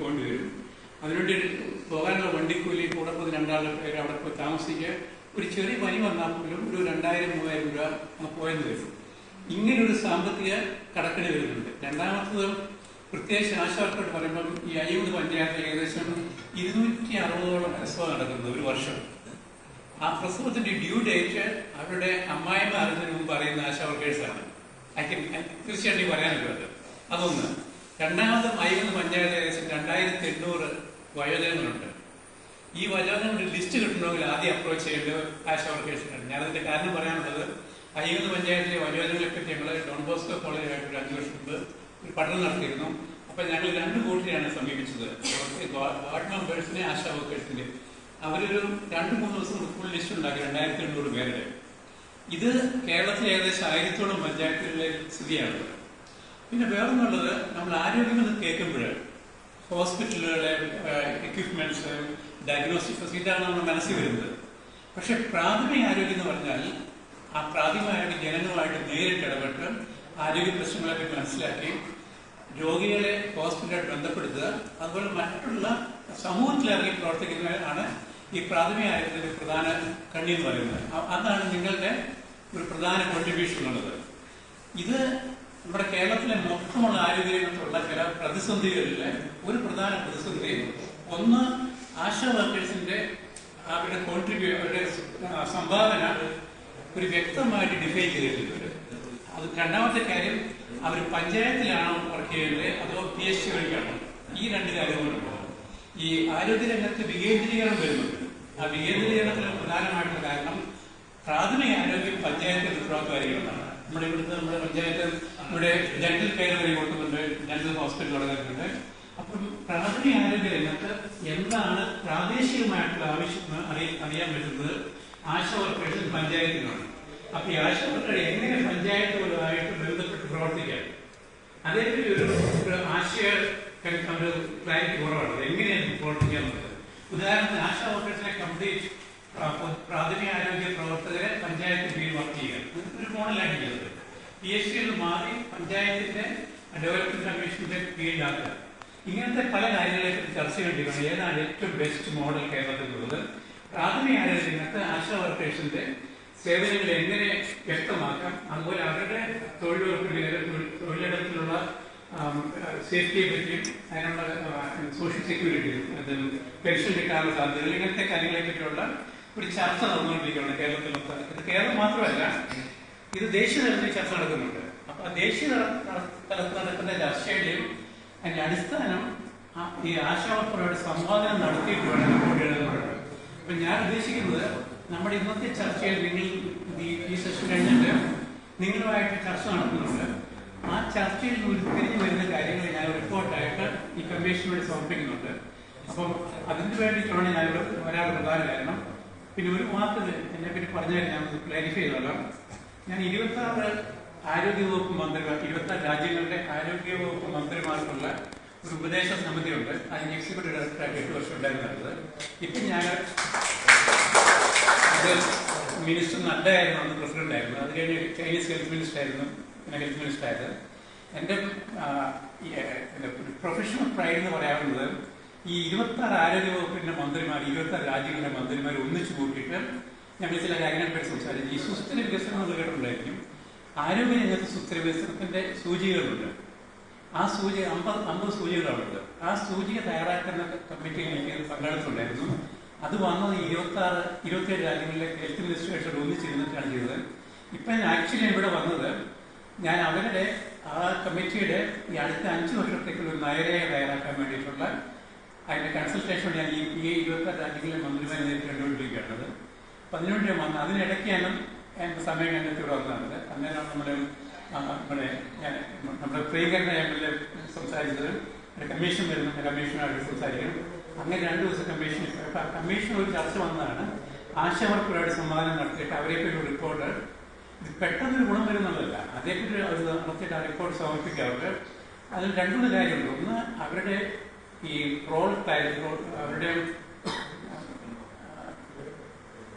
പോകേണ്ടി വരും. അതിനുവേണ്ടി പോകാനുള്ള വണ്ടിക്കൂലി കൂടെ പോയി 2 പേര് അവിടെ പോയി താമസിക്കുക, ഒരു ചെറിയ പനി വന്നാൽ പോലും ഒരു 2000-3000 രൂപ പോയെന്ന് വരും. ഇങ്ങനൊരു സാമ്പത്തിക കടക്കണി വരുന്നുണ്ട്. രണ്ടാമത്തത് പ്രത്യേകിച്ച് ആശാവർക്കോട് പറയുമ്പം ഈ 50 പഞ്ചായത്ത് ഏകദേശം 260ഓളം പ്രസവം നടക്കുന്നത് ഒരു വർഷം. ആ പ്രസവത്തിന്റെ ഡ്യൂ ഡേറ്റ് അവരുടെ അമ്മായിമ്മ അറിഞ്ഞതിന് മുമ്പ് അറിയുന്ന ആശാവർക്കേഴ്സാണ്. തീർച്ചയായിട്ടും പറയാനുള്ളത് അതൊന്ന്. രണ്ടാമത് 50 പഞ്ചായത്ത് ഏകദേശം 2800 വയോജനങ്ങളുണ്ട്. ഈ വയോജനങ്ങളുടെ ലിസ്റ്റ് കിട്ടണമെങ്കിൽ ആദ്യം അപ്രോച്ച് ചെയ്യേണ്ടത് ആശാവർക്കേഴ്സിനാണ്. ഞാനതിന്റെ കാരണം പറയാനുള്ളത് 50 പഞ്ചായത്തിലെ വയോജനങ്ങളെ പറ്റി ഞങ്ങൾ ഡോൺ ബോസ്കോ കോളേജായിട്ട് ഒരു 5 വർഷം മുമ്പ് ഒരു പഠനം നടത്തിയിരുന്നു. അപ്പൊ ഞങ്ങൾ 2 കൂട്ടരെയാണ് സമീപിച്ചത്, വാർഡ് മെമ്പേഴ്സിനെ ആശാ വർക്കേഴ്സിന്റെ. അവരൊരു 2-3 ദിവസം ഫുൾ ലിസ്റ്റ് ഉണ്ടാക്കി 2800 പേരുടെ. ഇത് കേരളത്തിലെ ഏകദേശം 1000ഓളം പഞ്ചായത്തുകളിലെ സ്ഥിതിയാണ്. പിന്നെ വേറൊന്നുള്ളത്, നമ്മൾ ആരോഗ്യം എന്ന് കേൾക്കുമ്പോൾ ഹോസ്പിറ്റലുകളെ എക്യുപ്മെന്റ്സ്, ഡയഗ്നോസ്റ്റിക് ഫെസിലിറ്റി ഇതാണ് നമ്മുടെ മനസ്സിൽ വരുന്നത്. പക്ഷെ പ്രാഥമിക ആരോഗ്യം എന്ന് പറഞ്ഞാൽ ആ പ്രാഥമിക ആരോഗ്യ ജനങ്ങളുമായിട്ട് നേരിട്ട് ഇടപെട്ട് ആരോഗ്യ പ്രശ്നങ്ങളൊക്കെ മനസ്സിലാക്കി രോഗികളെ ഹോസ്പിറ്റലായിട്ട് ബന്ധപ്പെടുത്തുക, അതുപോലെ മറ്റുള്ള സമൂഹത്തിലിറങ്ങി പ്രവർത്തിക്കുന്നതാണ് ഈ പ്രാഥമിക ആരോഗ്യത്തിന്റെ പ്രധാന കണ്ണി എന്ന് പറയുന്നത്. അതാണ് നിങ്ങളുടെ ഒരു പ്രധാന കോൺട്രിബ്യൂഷൻ ഉള്ളത്. ഇത് നമ്മുടെ കേരളത്തിലെ മൊത്തമുള്ള ആരോഗ്യരംഗത്തുള്ള ചില പ്രതിസന്ധികളിലെ ഒരു പ്രധാന പ്രതിസന്ധി, ഒന്ന് ആശാ വർക്കേഴ്സിന്റെ അവരുടെ അവരുടെ സംഭാവന ഒരു വ്യക്തമായിട്ട് ഡിഫൈൻ ചെയ്തിട്ടുണ്ട്. അത് രണ്ടാമത്തെ കാര്യം, അവർ പഞ്ചായത്തിലാണോ വർക്ക് ചെയ്യുന്നത് അതോ PSC വഴിക്കാണോ? ഈ 2 കാര്യങ്ങളുണ്ട്. ഈ ആരോഗ്യരംഗത്ത് വികേന്ദ്രീകരണം വരുന്നുണ്ട്. ആ വികേന്ദ്രീകരണത്തിന് പ്രധാനമായിട്ടുള്ള കാരണം പ്രാഥമിക ആരോഗ്യം പഞ്ചായത്തിന്റെ ഉത്തരവാദിത്തമായിരിക്കുന്നതാണ്. നമ്മുടെ പഞ്ചായത്ത് ഇവിടെ ഡെന്റൽ കെയർ വരെ കൊടുക്കുന്നുണ്ട്, ഡെന്റൽ ഹോസ്പിറ്റൽ തുടങ്ങിയിട്ടുണ്ട്. അപ്പം പ്രാഥമിക ആരോഗ്യ രംഗത്ത് എന്താണ് പ്രാദേശികമായിട്ടുള്ള ആവശ്യം അറിയാൻ പറ്റുന്നത് ആശാ വർക്കേഴ്സ് പഞ്ചായത്തിനാണ്. അപ്പൊ ഈ ആശാ വർക്കർ എങ്ങനെ പഞ്ചായത്തുകളുമായിട്ട് ബന്ധപ്പെട്ട് പ്രവർത്തിക്കാം, അതേപറ്റി ഒരു ആശയ ക്ലാരിറ്റി കുറവാണ്. എങ്ങനെയാണ് പ്രവർത്തിക്കാന്നുള്ളത്. ഉദാഹരണത്തിന് ആശാ വർക്കേഴ്സിനെ കംപ്ലീറ്റ് പ്രാഥമിക ആരോഗ്യ പ്രവർത്തകരെ പഞ്ചായത്തിന് കീഴിൽ വർക്ക് ചെയ്യുക, ഒരു മോഡലായിട്ട് ചെയ്തത്. PSC മാറി പഞ്ചായത്തിന്റെ ഡെവലപ്മെന്റ് കമ്മീഷന്റെ കീഴിലാക്കുക. ഇങ്ങനത്തെ പല കാര്യങ്ങളെക്കുറിച്ച് ചർച്ച ചെയ്യേണ്ടിയിരിക്കണം. ഏതാണ് ഏറ്റവും ബെസ്റ്റ് മോഡൽ കേരളത്തിലുള്ളത്? പ്രാഥമിക ആരോഗ്യ രംഗത്ത് ആശാ വർക്കേഴ്സിന്റെ സേവനങ്ങൾ എങ്ങനെ വ്യക്തമാക്കാം, അതുപോലെ അവരുടെ തൊഴിലിടത്തിലുള്ള സേഫ്റ്റിയെ പറ്റിയും അതിനുള്ള സോഷ്യൽ സെക്യൂരിറ്റി, പെൻഷൻ കിട്ടാനുള്ള സാധ്യതകൾ, ഇങ്ങനത്തെ കാര്യങ്ങളെ പറ്റിയുള്ള ഒരു ചർച്ച നടന്നുകൊണ്ടിരിക്കുകയാണ് കേരളത്തിൽ മൊത്തം. ഇത് കേരളം മാത്രമല്ല, ഇത് ദേശീയ തലത്തിൽ ചർച്ച നടക്കുന്നുണ്ട്. അപ്പൊ ദേശീയ തലത്തിൽ നടക്കുന്ന ചർച്ചയുടെയും അതിന്റെ അടിസ്ഥാനം ഈ ആശാവർക്കറുടെ സംവാദനം നടത്തിയിട്ട് വേണം റിപ്പോർട്ട് എഴുതുന്നുണ്ട്. അപ്പൊ ഞാൻ ഉദ്ദേശിക്കുന്നത്, നമ്മുടെ ഇന്നത്തെ ചർച്ചയിൽ നിങ്ങൾ ഈ സെഷൻ കഴിഞ്ഞിട്ട് നിങ്ങളുമായിട്ട് ചർച്ച നടത്തുന്നുണ്ട്. ആ ചർച്ചയിൽ ഉരുത്തിരിഞ്ഞു വരുന്ന കാര്യങ്ങൾ ഞാൻ റിപ്പോർട്ടായിട്ട് ഈ കമ്മീഷനോട് സമർപ്പിക്കുന്നുണ്ട്. അപ്പം അതിന് വേണ്ടിയിട്ടാണ് ഞാനിവിടെ വരാനുള്ള പ്രധാന കാരണം. പിന്നെ ഒരു വാക്ക് എന്നെപ്പറ്റി പറഞ്ഞാൽ ഞാൻ ക്ലാരിഫൈ ചെയ്തോളാം. ഞാൻ 26 ആരോഗ്യവകുപ്പ് മന്ത്രിമാർ, 26 രാജ്യങ്ങളുടെ ആരോഗ്യവകുപ്പ് മന്ത്രിമാർക്കുള്ള ഒരു ഉപദേശ സമിതിയുണ്ട്. അതിന് എക്സിക്യൂട്ടീവ് ഡയറക്ടറായിട്ട് 8 വർഷം ഉണ്ടായിരുന്നത്. ഇപ്പം ഞാൻ മിനിസ്റ്റർ നഡ്ഡയായിരുന്നു, അന്ന് പ്രസിഡന്റ് ആയിരുന്നു. അത് കഴിഞ്ഞ് ചൈനീസ് ഹെൽത്ത് മിനിസ്റ്റർ ആയിരുന്നു, പിന്നെ ഹെൽത്ത് മിനിസ്റ്റർ ആയത്. എൻ്റെ പ്രൊഫഷണൽ പ്രൈഡ് എന്ന് പറയാവുന്നത് ഈ 26 ആരോഗ്യവകുപ്പിന്റെ മന്ത്രിമാർ, 26 രാജ്യങ്ങളുടെ മന്ത്രിമാർ ഒന്നിച്ചു കൂട്ടിയിട്ട് ഞങ്ങൾ ചില കാര്യങ്ങളെപ്പറ്റി സംസാരിച്ചു. ഈ സുസ്ഥിര വികസനം എന്ന് കേട്ടിട്ടുണ്ടായിരിക്കും. ആരോഗ്യ രംഗത്ത് സുസ്ഥിര വികസനത്തിന്റെ സൂചികകളുണ്ട്. ആ സൂചിക 50 സൂചികകളുണ്ട്. ആ സൂചിക തയ്യാറാക്കുന്ന കമ്മിറ്റിയിൽ എനിക്ക് പങ്കെടുത്തിട്ടുണ്ടായിരുന്നു. അത് വന്നത് 27 രാജ്യങ്ങളിലെ ഹെൽത്ത് മിനിസ്റ്റേഴ്സോട് ഒന്നിച്ചിരുന്നിട്ടാണ് ചെയ്തത്. ഇപ്പം ആക്ച്വലി ഇവിടെ വന്നത്, ഞാൻ അവരുടെ ആ കമ്മിറ്റിയുടെ ഈ അടുത്ത 5 വർഷത്തേക്കുള്ള ഒരു നയരേഖ തയ്യാറാക്കാൻ വേണ്ടിയിട്ടുള്ള അതിന്റെ കൺസൾട്ടേഷൻ ഞാൻ ഈ 26 രാജ്യങ്ങളിലെ മന്ത്രിമാരെ നേരിട്ട് കണ്ടുകൊണ്ടിരിക്കുകയാണത്. അപ്പം അതിനുവേണ്ടി വന്നത്, അതിനിടയ്ക്കാണ് എൻ്റെ സമയം കണ്ടെത്തി ഇവിടെ വന്നത്. അന്നേരം നമ്മുടെ പ്രിയങ്കരൻ MLA സംസാരിച്ചത് കമ്മീഷൻ വരുന്ന കമ്മീഷനായിട്ട് സംസാരിക്കണം. അങ്ങനെ 2 ദിവസം കമ്മീഷൻ ഒരു ചർച്ച വന്നതാണ്. ആശാവർക്കറുടെ സമാധാനം നടത്തിയിട്ട് അവരെപ്പറ്റി ഒരു റിപ്പോർട്ട്, ഇത് പെട്ടെന്നൊരു ഗുണം വരുന്നതല്ല, അതേപ്പറ്റി അവർ നടത്തിയിട്ട് ആ റിപ്പോർട്ട് സമർപ്പിക്കാറുണ്ട്. അതിൽ 2 കാര്യമുണ്ട്. ഒന്ന്, അവരുടെ ഈ റോൾ അവരുടെ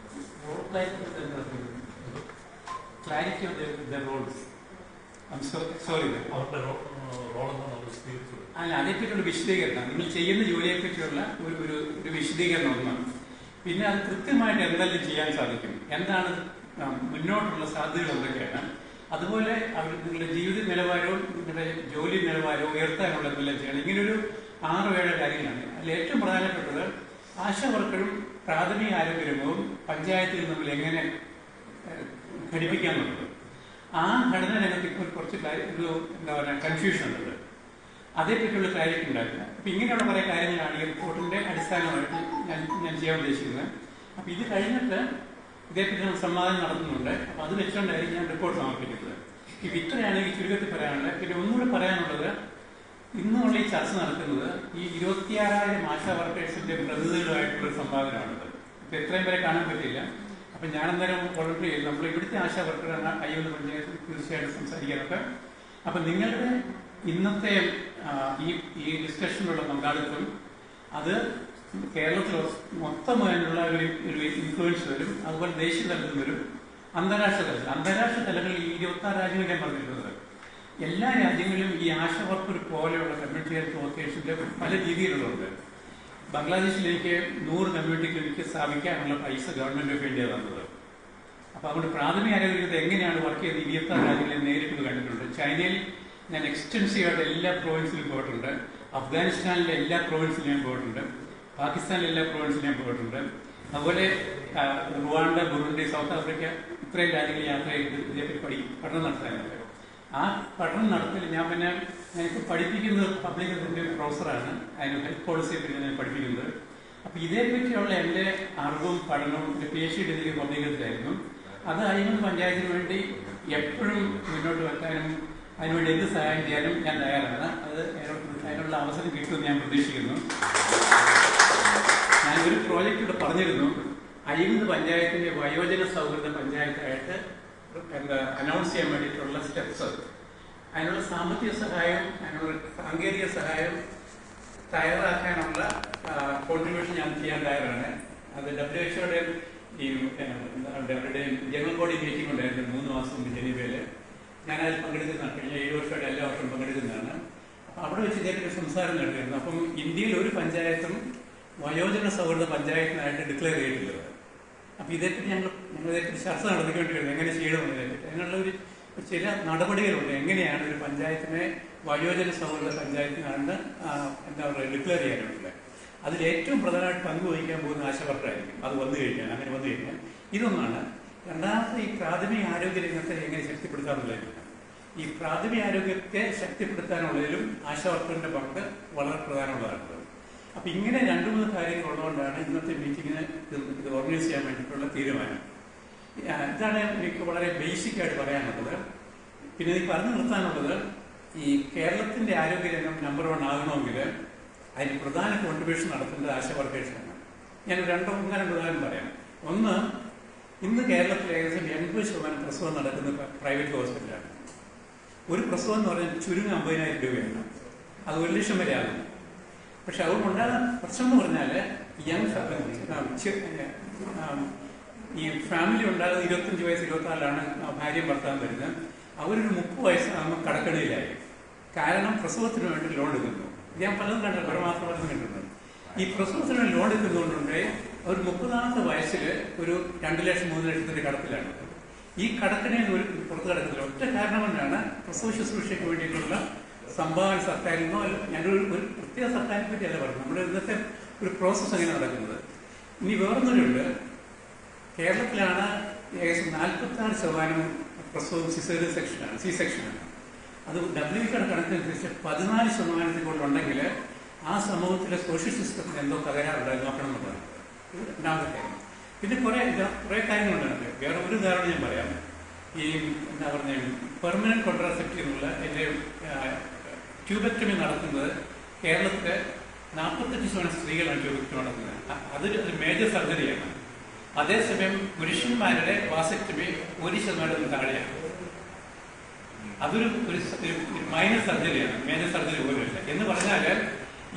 clarity of the roles. I'm sorry. അവരുടെ റോൾ എന്താണെന്ന് അല്ല, അതേപ്പറ്റിയുള്ള വിശദീകരണം, നിങ്ങൾ ചെയ്യുന്ന ജോലിയെ പറ്റിയുള്ള ഒരു വിശദീകരണം ഒന്നാണ്. പിന്നെ അത് കൃത്യമായിട്ട് എന്തെല്ലാം ചെയ്യാൻ സാധിക്കും, എന്താണ് മുന്നോട്ടുള്ള സാധ്യതകൾ എന്തൊക്കെയാണ്, അതുപോലെ നിങ്ങളുടെ ജീവിത നിലവാരവും നിങ്ങളുടെ ജോലി നിലവാരവും ഉയർത്താനുള്ള എന്തെല്ലാം ചെയ്യണം. ഇങ്ങനൊരു 6-7 കാര്യങ്ങളാണ്. അതിൽ ഏറ്റവും പ്രധാനപ്പെട്ടത് ആശാ വർക്കറും പ്രാഥമിക ആരോഗ്യരംഗവും പഞ്ചായത്തുകൾ തമ്മിൽ എങ്ങനെ ഘടിപ്പിക്കാന്നുള്ളത്. ആ ഘടന രംഗത്ത് ഇപ്പോൾ കുറച്ച് എന്താ പറയുക കൺഫ്യൂഷൻ ഉണ്ട്. അതേപ്പറ്റിയുള്ള ക്ലാരിറ്റി ഉണ്ടാക്കുക. അപ്പം ഇങ്ങനെയുള്ള കുറേ കാര്യങ്ങളാണ് ഈ റിപ്പോർട്ടിൻ്റെ അടിസ്ഥാനമായിട്ട് ഞാൻ ചെയ്യാൻ ഉദ്ദേശിക്കുന്നത്. അപ്പം ഇത് കഴിഞ്ഞിട്ട് ഇതേപ്പറ്റി നമ്മൾ സംവാദം നടത്തുന്നുണ്ട്. അപ്പം അത് വെച്ചുകൊണ്ടായിരിക്കും ഞാൻ റിപ്പോർട്ട് സമർപ്പിക്കുന്നത്. ഈ ഇത്രയാണ് ഈ ചുരുക്കത്തിൽ പറയാനുള്ളത്. പിന്നെ ഒന്നുകൂടെ പറയാനുള്ളത്, ഇന്നുള്ള ഈ ചർച്ച നടക്കുന്നത് ഈ 26,000 ആശാ വർക്കേഴ്സിന്റെ പ്രതിനിധികളുമായിട്ടുള്ള സംവാദനമാണത്. ഇപ്പം എത്രയും പേരെ കാണാൻ പറ്റില്ല. അപ്പം ഞാനെന്തായാലും വോളണ്ടറി ചെയ്തു. നമ്മൾ ഇവിടുത്തെ ആശാ വർക്കറാണ് അയ്യൂർ പഞ്ചായത്ത് തീർച്ചയായിട്ടും സംസാരിക്കാനൊക്കെ. അപ്പം നിങ്ങളുടെ ഇന്നത്തെ ഈ ഡിസ്കഷനിലുള്ള പങ്കാളിത്തം അത് കേരളത്തിൽ മൊത്തമായിട്ടുള്ള ഒരു ഇൻഫ്ലുവൻസ് വരും. അതുപോലെ ദേശീയ തലത്തിൽ വരും, അന്താരാഷ്ട്ര തലങ്ങളിൽ ഈ 26 രാജ്യങ്ങൾ ഞാൻ പറഞ്ഞിരുന്നത്. എല്ലാ രാജ്യങ്ങളിലും ഈ ആശാ വർക്കർ പോലെയുള്ള കമ്മ്യൂണിറ്റി ഹെൽത്ത് വർക്കേഴ്സിന്റെ പല രീതിയിലുള്ളത്. ബംഗ്ലാദേശിലേക്ക് 100 കമ്മ്യൂണിറ്റി ക്ലിനിക്ക് സ്ഥാപിക്കാനുള്ള പൈസ ഗവൺമെന്റ് ഓഫ് ഇന്ത്യ തന്നത്. അപ്പോൾ അതുകൊണ്ട് പ്രാഥമിക ആരോഗ്യത്തെ എങ്ങനെയാണ് വർക്ക് ചെയ്ത് 26 രാജ്യങ്ങളിൽ നേരിട്ട് കണ്ടിട്ടുണ്ട്. ചൈനയിൽ ഞാൻ എക്സ്റ്റൻസീവായിട്ട് എല്ലാ പ്രൊവിൻസിലും പോയിട്ടുണ്ട്. അഫ്ഗാനിസ്ഥാനിലെ എല്ലാ പ്രൊവിൻസിലും ഞാൻ പോയിട്ടുണ്ട്. പാകിസ്ഥാനിലെ എല്ലാ പ്രൊവിൻസിലും ഞാൻ പോയിട്ടുണ്ട്. അതുപോലെ റുവാണ്ട, ബുറുണ്ടി, സൗത്ത് ആഫ്രിക്ക ഇത്രയും രാജ്യങ്ങളിൽ യാത്ര ചെയ്ത് ഇതേപ്പറ്റി പഠനം നടത്താനുണ്ട്. ആ പഠനം നടത്തൽ എനിക്ക് പഠിപ്പിക്കുന്നത് പബ്ലിക് ഹെൽത്തിൻ്റെ പ്രൊഫസറാണ്. അതിന് ഹെൽത്ത് പോളിസിയെ പറ്റി ഞാൻ പഠിപ്പിക്കുന്നത്. അപ്പം ഇതേപ്പറ്റിയുള്ള എൻ്റെ അറിവും പഠനവും എൻ്റെ PhD ഡിഗ്രി പബ്ലിക് ഹെൽത്തിലായിരുന്നു. അത് അയ്യൂർ പഞ്ചായത്തിന് വേണ്ടി എപ്പോഴും മുന്നോട്ട് വെക്കാനും അതിനുവേണ്ടി എന്ത് സഹായം ചെയ്യാനും ഞാൻ തയ്യാറാണ്. അത് അതിനുള്ള അവസരം കിട്ടുമെന്ന് ഞാൻ പ്രതീക്ഷിക്കുന്നു. ഞാനൊരു പ്രോജക്റ്റ് ഇവിടെ പറഞ്ഞിരുന്നു. അയ്യൂർ പഞ്ചായത്തിൻ്റെ വയോജന സൗഹൃദ പഞ്ചായത്തായിട്ട് അനൗൺസ് ചെയ്യാൻ വേണ്ടിയിട്ടുള്ള സ്റ്റെപ്സ്, അതിനുള്ള സാമ്പത്തിക സഹായം, അതിനുള്ള സാങ്കേതിക സഹായം തയ്യാറാക്കാനുള്ള കോൺട്രിബ്യൂഷൻ ഞാൻ ചെയ്യാൻ തയ്യാറാണ്. അത് WHO ഈ അവരുടെ ജനറൽ ബോഡി മീറ്റിംഗ് ഉണ്ടായിരുന്നു 3 മാസം മുമ്പ് ജനീവയിൽ. ഞാനതിൽ പങ്കെടുക്കുന്നതാണ്. കഴിഞ്ഞ 7 വർഷമായിട്ട് എല്ലാ വർഷവും പങ്കെടുക്കുന്നതാണ്. അപ്പം അവിടെ വെച്ച് ഇതേപ്പറ്റി സംസാരം നടത്തിയിരുന്നു. അപ്പം ഇന്ത്യയിൽ ഒരു പഞ്ചായത്തും വയോജന സൗഹൃദ പഞ്ചായത്തിനായിട്ട് ഡിക്ലെയർ ചെയ്തിട്ടുള്ളത്. അപ്പം ഇതേപ്പറ്റി ഞങ്ങളിതേപ്പറ്റി ചർച്ച നടത്തിക്കൊണ്ടിരുന്നത് എങ്ങനെ ചെയ്യണമെന്നതിനെപ്പറ്റി. അതിനുള്ള ചില നടപടികളുണ്ട്. എങ്ങനെയാണ് ഒരു പഞ്ചായത്തിനെ വയോജന സൗഹൃദ പഞ്ചായത്തിനാണ് എന്താ പറയുക ഡിക്ലെയർ ചെയ്യാനുള്ളത്. അതിലേറ്റവും പ്രധാനമായിട്ട് പങ്കുവഹിക്കാൻ പോകുന്ന ആശാ വർക്കറായിരിക്കും. അത് വന്നു കഴിഞ്ഞാൽ ഇതൊന്നാണ്. രണ്ടാമത്തെ, ഈ പ്രാഥമിക ആരോഗ്യ രംഗത്തെ എങ്ങനെ ശക്തിപ്പെടുത്താനുള്ളതിന്. ഈ പ്രാഥമിക ആരോഗ്യത്തെ ശക്തിപ്പെടുത്താനുള്ളതിലും ആശാ വർക്കറിന്റെ പങ്ക് വളരെ പ്രധാനമുള്ളതാണ്. അപ്പം ഇങ്ങനെ 2-3 കാര്യങ്ങൾ ഉള്ളതുകൊണ്ടാണ് ഇന്നത്തെ മീറ്റിങ്ങിന് ഇത് ഓർഗനൈസ് ചെയ്യാൻ വേണ്ടിയിട്ടുള്ള തീരുമാനം. ഇതാണ് എനിക്ക് വളരെ ബേസിക് ആയിട്ട് പറയാനുള്ളത്. പിന്നെ ഇത് പറഞ്ഞു നിർത്താനുള്ളത്, ഈ കേരളത്തിന്റെ ആരോഗ്യരംഗം നമ്പർ 1 ആകണമെങ്കിൽ അതിന് പ്രധാന കോൺട്രിബ്യൂഷൻ നടത്തേണ്ടത് ആശാ വർക്കേഴ്സാണ്. ഞാൻ 2 ഉദാഹരണം പറയാം. ഒന്ന്, ഇന്ന് കേരളത്തിൽ ഏകദേശം 80% പ്രസവം നടക്കുന്നത് പ്രൈവറ്റ് ഹോസ്പിറ്റലാണ്. ഒരു പ്രസവം എന്ന് പറഞ്ഞാൽ ചുരുങ്ങ 50,000 രൂപയാണ്. അത് 1 ലക്ഷം വരെ ആകും. പക്ഷെ അതുകൊണ്ടുണ്ടാകുന്ന പ്രശ്നം എന്ന് പറഞ്ഞാൽ ഈ ഫാമിലി ഉണ്ടാകുന്നത് 25 വയസ്സ് 24-ലാണ് ഭാര്യയും ഭർത്താവും വരുന്നത്. അവരൊരു 30 വയസ്സാകുമ്പോൾ കടക്കണിയിലായി. കാരണം പ്രസവത്തിന് വേണ്ടി ലോൺ എടുക്കുന്നു. ഞാൻ പലതും കണ്ടിട്ടുണ്ട്, ഒരു മാസം കണ്ടിട്ടുണ്ട്. ഈ പ്രസവത്തിന് വേണ്ടി ലോൺ എടുക്കുന്നതുകൊണ്ടുണ്ട് ഒരു 30-ാമത്തെ വയസ്സിൽ ഒരു 2 ലക്ഷം 3 ലക്ഷത്തിന്റെ കടത്തിലാണ്. ഈ കടക്കണിയിൽ ഒരു പുറത്ത് കിടക്കുന്നില്ല. ഒറ്റ കാരണം കൊണ്ടാണ് പ്രസവ ശുശ്രൂഷയ്ക്ക് വേണ്ടിയിട്ടുള്ള സംഭാവന സർക്കാരിനോ ഞാനൊരു പ്രത്യേക സർക്കാരിനെ പറ്റിയല്ല പറഞ്ഞു. നമ്മുടെ ഇന്നത്തെ ഒരു പ്രോസസ്സ് എങ്ങനെ നടക്കുന്നത്. ഇനി വേറൊന്നുണ്ട്, കേരളത്തിലാണ് ഏകദേശം 46% പ്രസവം സിസേറിയൻ സെക്ഷനാണ്, സി സെക്ഷനാണ്. അത് WHO കണക്കനുസരിച്ച് 14% കൊണ്ടുണ്ടെങ്കിൽ ആ സമൂഹത്തിലെ സോഷ്യൽ സിസ്റ്റത്തിന് എന്തോ തകരാറുണ്ടായി നോക്കണം എന്നുള്ളതാണ്. രണ്ടാമത്തെ കാര്യം. പിന്നെ കുറേ കാര്യങ്ങളുണ്ട്. വേറെ ഒരു ഉദാഹരണം ഞാൻ പറയാം. ഈ എന്താ പറഞ്ഞ പെർമനന്റ് കോൺട്രാസെപ്റ്റീവ് എന്നുള്ള എൻ്റെ ട്യൂബക്ടമി നടത്തുന്നത് കേരളത്തിലെ 48% സ്ത്രീകളാണ് ട്യൂബക്ടമി നടത്തുന്നത്. അതൊരു മേജർ സർജറിയാണ്. അതേസമയം പുരുഷന്മാരുടെ വാസക്ടമി 1% താഴെയാണ്. അതൊരു മൈനർ സർജറിയാണ്, മേജർ സർജറി പോലുമില്ല. എന്ന് പറഞ്ഞാൽ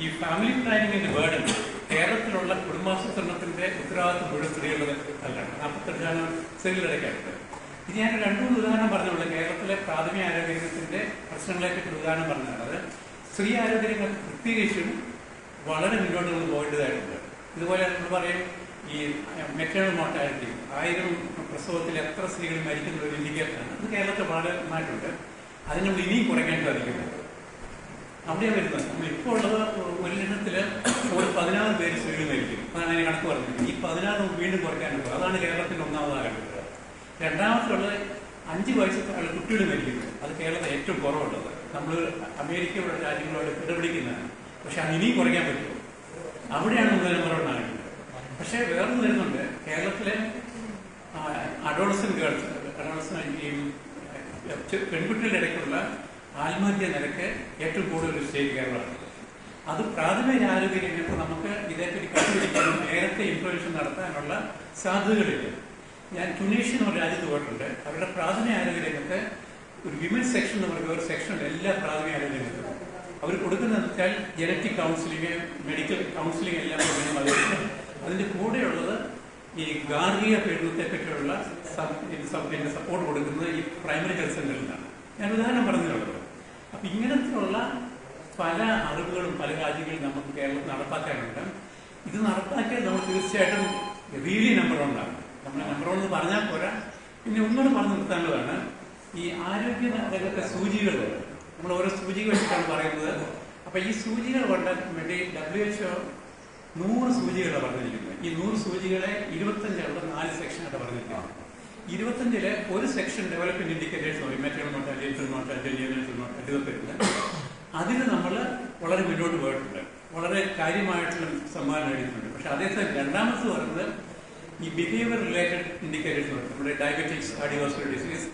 ഈ ഫാമിലി പ്ലാനിങ്ങിന്റെ ബേർഡൻ കേരളത്തിലുള്ള കുടുംബാസൂത്രണത്തിന്റെ ഉത്തരവാദിത്വം മുഴുവൻ സ്ത്രീകളുടെ അല്ലാണ്. 48% സ്ത്രീകളിടയ്ക്കായിട്ട്. ഇത് ഞാൻ 2-3 ഉദാഹരണം പറഞ്ഞുള്ളൂ. കേരളത്തിലെ പ്രാഥമിക ആരോഗ്യ രംഗത്തിന്റെ പ്രശ്നങ്ങളെപ്പറ്റി ഉദാഹരണം പറഞ്ഞതാണ്. അത് സ്ത്രീ ആരോഗ്യരംഗത്ത് പ്രത്യേകിച്ചും വളരെ മുന്നോട്ട് നമ്മൾ പോകേണ്ടതായിട്ടുണ്ട്. ഇതുപോലെ നമ്മൾ പറയും ഈ മെറ്റേണൽ മോർട്ടാലിറ്റി 1000 പ്രസവത്തിൽ എത്ര സ്ത്രീകൾ മരിക്കുന്ന ഒരു ഇൻഡിക്കേറ്ററാണ്. അത് കേരളത്തിൽ വളരെ നന്നായിട്ടുണ്ട്. അതിന് നമ്മൾ ഇനിയും കുറയ്ക്കാൻ സാധിക്കുന്നത് അവിടെയാണ് വരുന്നത്. നമ്മളിപ്പോൾ ഉള്ളത് 1,000,000 16 പേര് സ്ത്രീകൾ മരിക്കും. അതാണ് അതിന് കണക്ക് പറഞ്ഞത്. ഈ 16 വീണ്ടും കുറയ്ക്കാനുള്ളത്. അതാണ് കേരളത്തിൽ ഒന്നാമതാകേണ്ടത്. രണ്ടാമത്തുള്ളത് 5 വയസ്സുള്ള കുട്ടികൾ മരിക്കുന്നു. അത് കേരളത്തിൽ ഏറ്റവും കുറവുള്ളത്. നമ്മൾ അമേരിക്ക പോലുള്ള രാജ്യങ്ങളോട് കിടപിടിക്കുന്നതാണ്. പക്ഷെ അത് ഇനിയും കുറയ്ക്കാൻ പറ്റുമോ? അവിടെയാണ് നമ്മൾ നമ്പർ 1 ആകുന്നത്. പക്ഷേ വേറൊന്ന് വരുന്നുണ്ട്. കേരളത്തിലെ അഡോളസൻ ഗേൾസ് പെൺകുട്ടികളുടെ ഇടയ്ക്കുള്ള ആത്മഹത്യ നിരക്ക് ഏറ്റവും കൂടുതൽ സ്റ്റേറ്റ് കേരളമാണ്. അത് പ്രാഥമിക ആരോഗ്യ രംഗത്ത് നമുക്ക് ഇതേപ്പറ്റി കണ്ടുപിടിക്കാനും നേരത്തെ ഇൻഫർമേഷൻ നടത്താനുള്ള സാധ്യതകളില്ല. ഞാൻ ട്യൂണീഷ്യ എന്ന രാജ്യത്ത് പോയിട്ടുണ്ട്. അവരുടെ പ്രാഥമിക ആരോഗ്യ രംഗത്ത് ഒരു വിമൻസ് സെക്ഷൻ എന്ന് പറയുന്ന ഒരു സെക്ഷനുണ്ട് എല്ലാ പ്രാഥമിക ആരോഗ്യ രംഗത്തും. അവർ കൊടുക്കുന്നതെന്ന് വെച്ചാൽ ജനറ്റിക് കൗൺസിലിംഗ്, മെഡിക്കൽ കൗൺസിലിംഗ് എല്ലാം കൊടുക്കുന്നത്. അതിൻ്റെ കൂടെയുള്ളത് ഈ ഗാർഹിക പീഡനത്തെ പറ്റിയുള്ള സപ്പോർട്ട് കൊടുക്കുന്നത് ഈ പ്രൈമറി ഹെൽത്ത് സെന്ററിൽ നിന്നാണ്. ഞാൻ ഉദാഹരണം പറഞ്ഞിട്ടുള്ളത്. അപ്പം ഇങ്ങനത്തെയുള്ള പല അറിവുകളും പല രാജ്യങ്ങളിൽ നമുക്ക് കേരളത്തിൽ നടപ്പാക്കാനുണ്ട്. ഇത് നടപ്പാക്കിയാൽ നമ്മൾ തീർച്ചയായിട്ടും റിയലി നമ്പർ 1 ആണ്. നമ്മൾ നമ്പർ 1 എന്ന് പറഞ്ഞാൽ പോരാ. പിന്നെ ഒന്നുകൂടെ പറഞ്ഞു നിർത്താനുള്ളതാണ് ഈ ആരോഗ്യ രംഗത്തെ സൂചികൾ. നമ്മൾ ഓരോ സൂചികൾ വെച്ചിട്ടാണ് പറയുന്നത്. അപ്പൊ ഈ സൂചികൾ കൊണ്ടാൻ വേണ്ടി WHO 100 സൂചികളാണ് പറഞ്ഞിരിക്കുന്നത്. ഈ 100 സൂചികളെ 25 അവിടെ 4 സെക്ഷനായിട്ട് പറഞ്ഞിരിക്കുന്നത്. 25-ല് ഒരു സെക്ഷൻ ഡെവലപ്മെന്റ് ഇൻഡിക്കേറ്റേഴ്സ് പറയും. Maternal mortality, infant mortality, neonatal mortality ഇതൊക്കെ ഉണ്ട്. അതിൽ നമ്മൾ വളരെ മുന്നോട്ട് പോയിട്ടുണ്ട്. വളരെ കാര്യമായിട്ടുള്ള സമ്മാനം നേടിയിട്ടുണ്ട്. പക്ഷെ അതേസമയം രണ്ടാമത് പറയുന്നത് ഈ ബിഹേവിയർ റിലേറ്റഡ് ഇൻഡിക്കേറ്റേഴ്സ് പറയും. നമ്മുടെ ഡയബറ്റിക്സ്, കാർഡിയോവാസ്കുലർ ഡിസീസ്,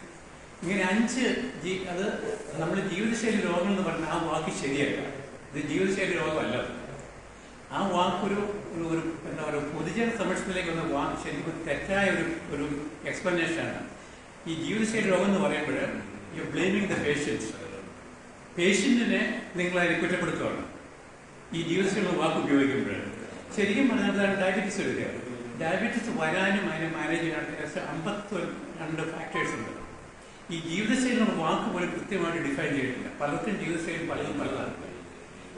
ഇങ്ങനെ 5 അത് നമ്മൾ ജീവിതശൈലി രോഗങ്ങൾ എന്ന് പറഞ്ഞാൽ ആ വാക്ക് ശരിയല്ല. ഇത് ജീവിതശൈലി രോഗമല്ല. ആ വാക്കൊരു ഒരു എന്താ പറയുക പൊതുജന സംരക്ഷണത്തിലേക്ക് വന്ന വാക്ക് ശരിക്കും തെറ്റായ ഒരു എക്സ്പ്ലനേഷനാണ്. ഈ ജീവിതശൈലി രോഗം എന്ന് പറയുമ്പോൾ യു ബ്ലെയിമിങ് ദ പേഷ്യൻസ്. പേഷ്യന്റിനെ നിങ്ങൾ അതിനെ കുറ്റപ്പെടുത്തുകയാണ് ഈ ജീവിതശൈലി വാക്ക് ഉപയോഗിക്കുമ്പോൾ. ശരിക്കും പറഞ്ഞാൽ ഡയബറ്റീസ് വരിക. ഡയബറ്റീസ് വരാനും അതിനെ മാനേജ് ചെയ്യാനായിട്ട് 52 ഫാക്ടേഴ്സ് ഉണ്ട്. ഈ ജീവിതശൈലി നമ്മൾ വാക്ക് പോലും കൃത്യമായിട്ട് ഡിഫൈൻ ചെയ്തിട്ടില്ല. പലർക്കും ജീവിതശൈലി പലതാണ്.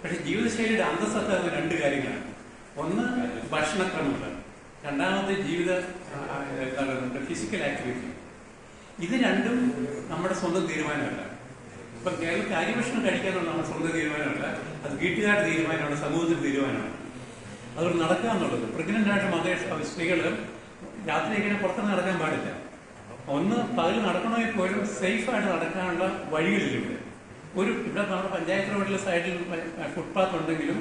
പക്ഷെ ജീവിതശൈലിയുടെ അന്തസ്സത്ത 2 കാര്യങ്ങളാണ്. ഒന്ന് ഭക്ഷണക്രമങ്ങൾ, രണ്ടാമത് ഫിസിക്കൽ ആക്ടിവിറ്റി. ഇത് രണ്ടും നമ്മുടെ സ്വന്തം തീരുമാനമല്ല. ഇപ്പം കേരളത്തിൽ അരിഭക്ഷണം കഴിക്കാനുള്ള നമ്മുടെ സ്വന്തം തീരുമാനമല്ല. അത് വീട്ടുകാരുടെ തീരുമാനമാണ്, സമൂഹത്തിന്റെ തീരുമാനമാണ്. അതുകൊണ്ട് നടക്കുക എന്നുള്ളത്. പ്രഗ്നന്റ് ആയിട്ട് സ്ത്രീകൾ രാത്രി ഇങ്ങനെ പുറത്തുനിന്ന് നടക്കാൻ പാടില്ല. ഒന്ന് പകൽ നടക്കണമെങ്കിൽ പോലും സേഫായിട്ട് നടക്കാനുള്ള വഴികളിലുണ്ട്. ഇവിടെ നമ്മുടെ പഞ്ചായത്ത് റോഡിലെ സൈഡിൽ ഫുട്പാത്ത് ഉണ്ടെങ്കിലും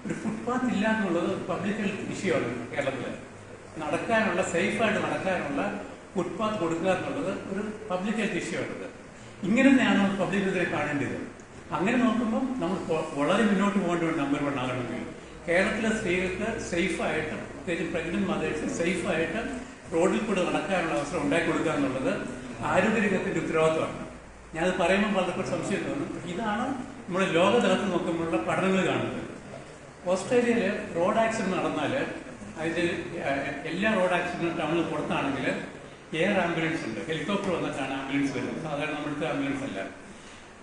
ഒരു ഫുട്പാത്ത് ഇല്ല എന്നുള്ളത് പബ്ലിക് ഹെൽത്ത് ഇഷ്യൂ ആണ് കേരളത്തിൽ. നടക്കാനുള്ള സേഫായിട്ട് നടക്കാനുള്ള ഫുട്പാത്ത് കൊടുക്കുക എന്നുള്ളത് ഒരു പബ്ലിക് ഹെൽത്ത് ഇഷ്യൂ ആണത്. ഇങ്ങനെ തന്നെയാണ് പബ്ലിക് ഹെൽത്തിനെ കാണേണ്ടത്. അങ്ങനെ നോക്കുമ്പോൾ നമ്മൾ വളരെ മുന്നോട്ട് പോകേണ്ട നമ്പർ 1 ആകണമെങ്കിൽ കേരളത്തിലെ സ്ത്രീകൾക്ക് സേഫായിട്ട്, പ്രത്യേകിച്ച് പ്രഗ്നന്റ് മദേഴ്സ് സേഫായിട്ട് റോഡിൽ കൂടെ നടക്കാനുള്ള അവസരം ഉണ്ടാക്കി കൊടുക്കുക എന്നുള്ളത് ആരോഗ്യരംഗത്തിന്റെ ഉത്തരവാദിത്വമാണ്. ഞാനത് പറയുമ്പോൾ പലർക്കും സംശയം തോന്നും. ഇതാണ് നമ്മൾ ലോകതലത്തിൽ നോക്കുമ്പോഴുള്ള പഠനങ്ങൾ കാണുന്നത്. ഓസ്ട്രേലിയയിൽ റോഡ് ആക്സിഡന്റ് നടന്നാൽ അതിൻ്റെ എല്ലാ റോഡ് ആക്സിഡന്റും ടൗണിൽ പുറത്താണെങ്കിൽ എയർ ആംബുലൻസ് ഉണ്ട്. ഹെലികോപ്റ്റർ വന്നിട്ടാണ് ആംബുലൻസ് വരുന്നത്. സാധാരണ നമ്മുടെ ആംബുലൻസ് അല്ല.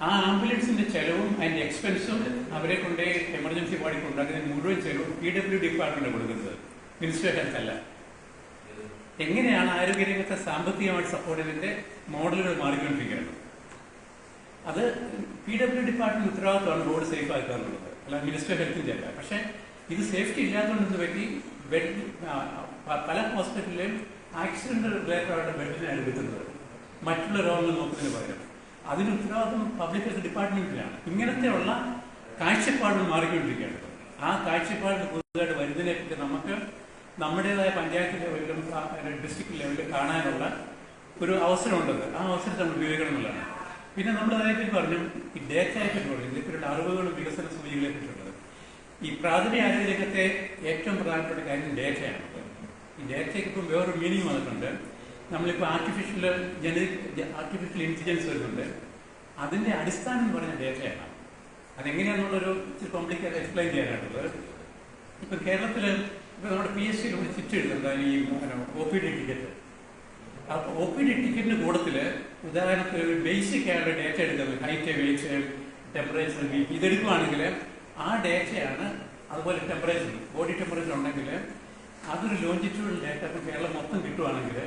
ആ ആംബുലൻസിന്റെ ചെലവും അതിന്റെ എക്സ്പെൻസും അവരെ കൊണ്ട് എമർജൻസി വാർഡിൽ കൊണ്ടാക്കുന്നതിന് മുഴുവൻ ചെലവും PWD ഡിപ്പാർട്ട്മെന്റ് കൊടുക്കുന്നത്, മിനിസ്റ്റർ ഓഫ് ഹെൽത്ത് അല്ല. എങ്ങനെയാണ് ആരോഗ്യരംഗത്തെ സാമ്പത്തികമായിട്ട് സപ്പോർട്ട് ചെയ്തതിന്റെ മോഡലുകൾ മാറിക്കൊണ്ടിരിക്കുന്നത്? അത് PWD ഡിപ്പാർട്ട്മെന്റ് ഉത്തരവാദിത്തമാണ് റോഡ് സേഫ് ആക്കുക എന്നുള്ളത്, അല്ല മിനിസ്റ്റർ ഓഫ് ഹെൽത്തിന്റെ അല്ല. പക്ഷെ ഇത് സേഫ്റ്റി ഇല്ലാത്തതുകൊണ്ട് പറ്റി പല ഹോസ്പിറ്റലിലും ആക്സിഡന്റ് റിലേറ്റഡ് ബെഡിനാണ് എടുക്കുന്നത്, മറ്റുള്ള രോഗങ്ങൾ നോക്കുന്നതിന് പകരം. അതിന് ഉത്തരവാദിത്വം പബ്ലിക് ഹെൽത്ത് ഡിപ്പാർട്ട്മെന്റിലാണ്. ഇങ്ങനത്തെയുള്ള കാഴ്ചപ്പാടുകൾ മാറിക്കൊണ്ടിരിക്കുകയാണ്. ആ കാഴ്ചപ്പാടിൽ പുതുതായിട്ട് വരുന്നതിനെ പറ്റി നമുക്ക് നമ്മുടേതായ പഞ്ചായത്ത് ലെവലിലും ഡിസ്ട്രിക്ട് ലെവലിലും കാണാനുള്ള ഒരു അവസരമുണ്ടത്. ആ അവസരത്തെ നമ്മൾ ഉപയോഗിക്കണം എന്നുള്ളതാണ്. പിന്നെ നമ്മൾ അതേപ്പറ്റി പറഞ്ഞു ഈ ഡേറ്റയെ പറ്റി പറഞ്ഞു, ഇതിലുള്ള അറിവുകളും വികസന സൂചികളെ പറ്റിയുള്ളത്. ഈ പ്രാഥമിക ആരോഗ്യരംഗത്തെ ഏറ്റവും പ്രധാനപ്പെട്ട കാര്യം ഡേറ്റയാണ്. ഈ ഡേറ്റയ്ക്ക് ഇപ്പം വേറൊരു മീനിങ് വന്നിട്ടുണ്ട്. നമ്മളിപ്പോൾ ആർട്ടിഫിഷ്യൽ ഇന്റലിജൻസ് വരുന്നുണ്ട്. അതിന്റെ അടിസ്ഥാനം എന്ന് പറഞ്ഞ ഡേറ്റയാണ്. അതെങ്ങനെയാണെന്നുള്ളൊരു ഇച്ചിരി കോംപ്ലിക്കേറ്റ് എക്സ്പ്ലെയിൻ ചെയ്യാനായിട്ടുള്ളത്. ഇപ്പം കേരളത്തിൽ ഇപ്പം നമ്മുടെ PSC കൂടി ചിറ്റ് എഴുതുന്നത് ഈ OPD ടിക്കറ്റ്. ആ OPD ടിക്കറ്റിന്റെ കൂട്ടത്തിൽ ഉദാഹരണത്തിന് ബേസിക് ആയിട്ടുള്ള ഡേറ്റ എടുക്കുന്നത് ഹൈറ്റ്, വെയിറ്റ്, ടെമ്പറേച്ചർ, BP ഇതെടുക്കുകയാണെങ്കിൽ ആ ഡേറ്റയാണ്. അതുപോലെ ടെമ്പറേച്ചർ, ബോഡി ടെമ്പറേച്ചർ ഉണ്ടെങ്കിൽ അതൊരു ലോഞ്ചിറ്റ്യൂഡൽ ഡേറ്റ ഇപ്പോൾ കേരളം മൊത്തം കിട്ടുവാണെങ്കിൽ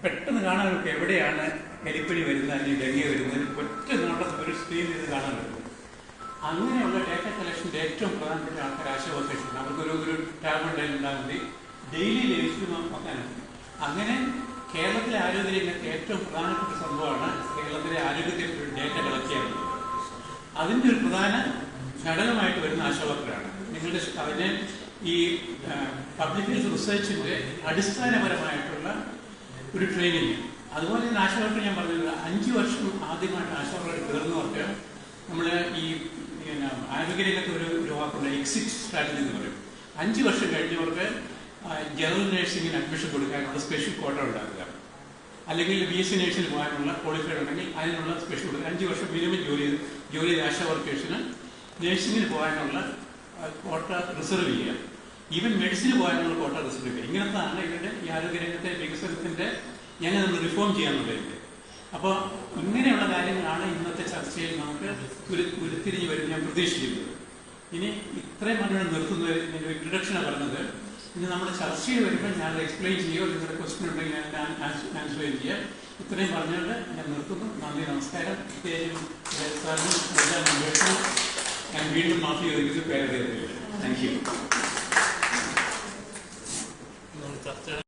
പെട്ടെന്ന് കാണാൻ നമുക്ക് എവിടെയാണ് എലിപ്പനി വരുന്നത് അല്ലെങ്കിൽ ഡെങ്കി വരുന്നത് ഒറ്റ നോട്ടത്തിൽ ഒരു സ്ക്രീനിൽ ഇത് കാണാൻ പറ്റും. അങ്ങനെയുള്ള ഡേറ്റ കളക്ഷൻ്റെ ഏറ്റവും പ്രധാനപ്പെട്ട ആൾക്കാർ ആശാ വർക്കേഴ്സാണ്. അവർക്കൊരു ടാബ് ഉണ്ടായിരുന്നാൽ മതി, ഡെയിലി ലൈഫ് നോക്കാനാണ്. അങ്ങനെ കേരളത്തിലെ ആരോഗ്യരംഗത്ത് ഏറ്റവും പ്രധാനപ്പെട്ട സംഭവമാണ് കേരളത്തിലെ ആരോഗ്യത്തെ ഡേറ്റ കളക്ട് ചെയ്യാറുള്ളത്. അതിൻ്റെ ഒരു പ്രധാന ഘടകമായിട്ട് വരുന്ന ആശാ വർക്കറാണ്. നിങ്ങളുടെ അതിനെ ഈ പബ്ലിക് ഹെൽത്ത് റിസർച്ചിൻ്റെ അടിസ്ഥാനപരമായിട്ടുള്ള ഒരു ട്രെയിനിങ്. അതുപോലെ തന്നെ ആശാ വർക്കർ ഞാൻ പറഞ്ഞത് 5 വർഷം ആദ്യമായിട്ട് ആശാ വർക്കർ കയറുന്നവർക്ക് നമ്മൾ ഈ ആരോഗ്യരംഗത്ത് ഒരു വാക്കുണ്ട്, എക്സിറ്റ് സ്ട്രാറ്റജി എന്ന് പറയും. 5 വർഷം കഴിഞ്ഞവർക്ക് ജനറൽ നഴ്സിംഗിന് അഡ്മിഷൻ കൊടുക്കാനുള്ള സ്പെഷ്യൽ കോട്ട ഉണ്ടാക്കുക, അല്ലെങ്കിൽ BSc നഴ്സിംഗിന് പോകാനുള്ള ക്വാളിഫൈഡ് ഉണ്ടെങ്കിൽ അതിനുള്ള സ്പെഷ്യൽ കൊടുക്കുക. 5 വർഷം മിനിമം ജോലി ചെയ്ത ആശാ വർക്കേഴ്സിന് നഴ്സിംഗിന് പോകാനുള്ള കോട്ട റിസർവ് ചെയ്യുക, ഈവൻ മെഡിസിന് പോകാനുള്ള കോട്ട റിസർവ് ചെയ്യുക. ഇങ്ങനത്താണ് ഇവരുടെ ഈ ആരോഗ്യരംഗത്തെ വികസനത്തിൻ്റെ ഞങ്ങൾ നമ്മൾ റിഫോം ചെയ്യാന്നുള്ളത്. അപ്പോൾ ഇങ്ങനെയുള്ള കാര്യങ്ങളാണ് ഇന്നത്തെ ചർച്ചയിൽ നമുക്ക് ഉരുത്തിരിഞ്ഞ് വരുന്നത് ഞാൻ പ്രതീക്ഷിക്കുന്നത്. ഇനി ഇത്രയും പറഞ്ഞാൽ നിർത്തുന്നത് ഇൻട്രഡക്ഷനാണ് പറഞ്ഞത്. ഇനി നമ്മുടെ ചർച്ചയിൽ വരുമ്പോൾ ഞാൻ എക്സ്പ്ലെയിൻ ചെയ്യുകയോ നിങ്ങളുടെ ക്വസ്റ്റ്യൻ ഉണ്ടെങ്കിൽ ഞാൻ ആൻസർ ചെയ്യുക. ഇത്രയും പറഞ്ഞുകൊണ്ട് ഞാൻ നിർത്തുന്നു. നന്ദി, നമസ്കാരം. പ്രത്യേകിച്ചും ഞാൻ വീണ്ടും മാഫി ചോദിക്കുന്നത് പേരറിയത്തില്ല. Thank you.